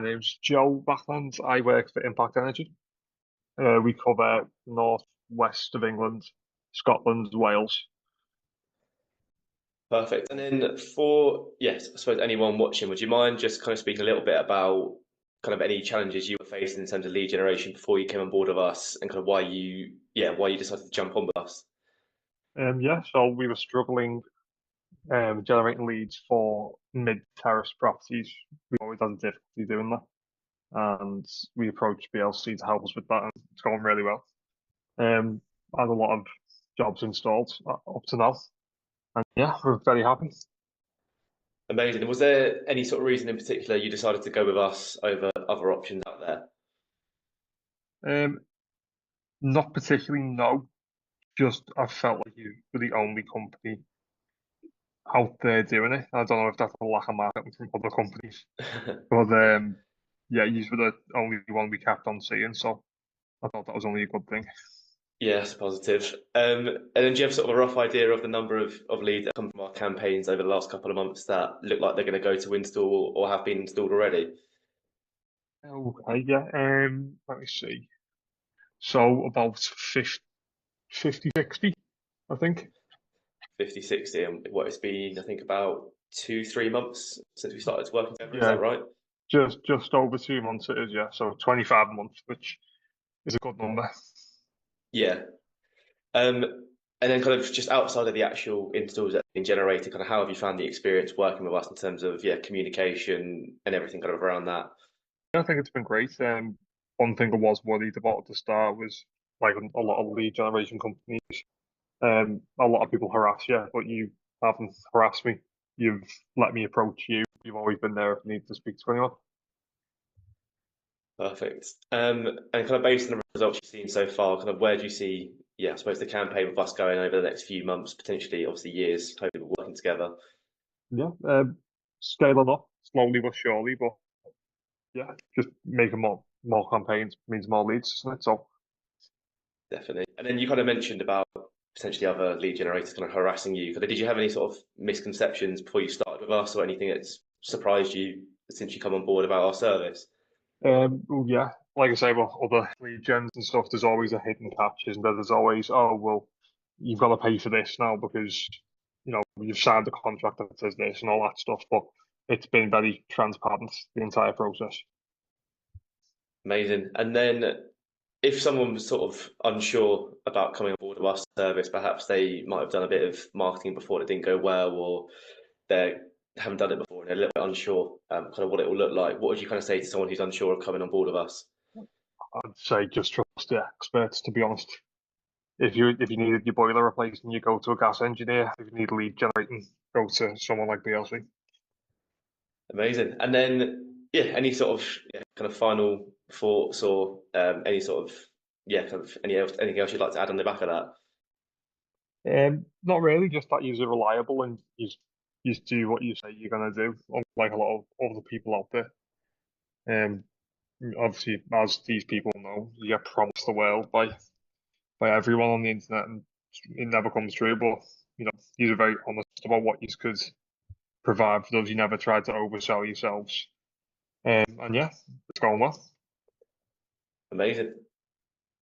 My name's Joe Backland. I work for Impact Energy. We cover north west of England, Scotland, Wales. Perfect. And then for, yes, I suppose anyone watching, would you mind just kind of speaking a little bit about kind of any challenges you were facing in terms of lead generation before you came on board with us and kind of why you decided to jump on with us? So we were struggling generating leads for mid-terrace properties. We always had a difficulty doing that, and we approached BLC to help us with that, and it's going really well. Had a lot of jobs installed up to now, and yeah, we're very happy. Amazing. And was there any sort of reason in particular you decided to go with us over other options out there? Um, Not particularly, no. Just I felt like you were the only company out there doing it. I don't know if that's a lack of marketing from other companies, but yeah, you were the only one we kept on seeing, so I thought that was only a good thing. Yes, positive. And then do you have sort of a rough idea of the number of leads that come from our campaigns over the last couple of months that look like they're going to go to install or have been installed already? Okay, yeah. Let me see. So about 50, 60, I think. 50, 60, and what it's been, I think, about 2, 3 months since we started working together. Is Yeah, that right? just over 2 months it is, yeah. So 25 months, which is a good number. Yeah. Um, and then kind of just outside of the actual installs that have been generated, kind of how have you found the experience working with us in terms of communication and everything kind of around that? I think it's been great. One thing I was worried about at the start was like a lot of lead generation companies. A lot of people harass you, but you haven't harassed me. You've let me approach you. You've always been there if I need to speak to anyone. Perfect. And kind of based on the results you've seen so far, kind of where do you see, I suppose the campaign with us going over the next few months, potentially, obviously years, hopefully we're working together. Yeah, scaling up slowly but surely, but yeah, just making more campaigns means more leads, isn't it? So Definitely. And then you kind of mentioned about potentially other lead generators kind of harassing you. Kind of, did you have any sort of misconceptions before you started with us or anything that's surprised you since you come on board about our service? well, yeah, like I say, well, other lead gens and stuff, there's always a hidden catch, isn't there? There's always, oh well, you've got to pay for this now because you've signed a contract that says this and all that stuff. But it's been very transparent the entire process. Amazing. And then if someone was sort of unsure about coming on board with our service, perhaps they might have done a bit of marketing before and it didn't go well, or they haven't done it before and they're a little bit unsure kind of what it will look like. What would you kind of say to someone who's unsure of coming on board with us? I'd say just trust the experts, to be honest. If you needed your boiler replacing, you go to a gas engineer. If you need lead generating, go to someone like BLC. Amazing. And then, any sort of kind of final thoughts or any sort of kind of anything else you'd like to add on the back of that? Not really, just that you're reliable and you do what you say you're gonna do, unlike a lot of other people out there. Um, Obviously, as these people know, you get promised the world by everyone on the internet, and it never comes true. But you're very honest about what you could provide for those. You never tried to oversell yourselves. And yeah, it's going well. Amazing.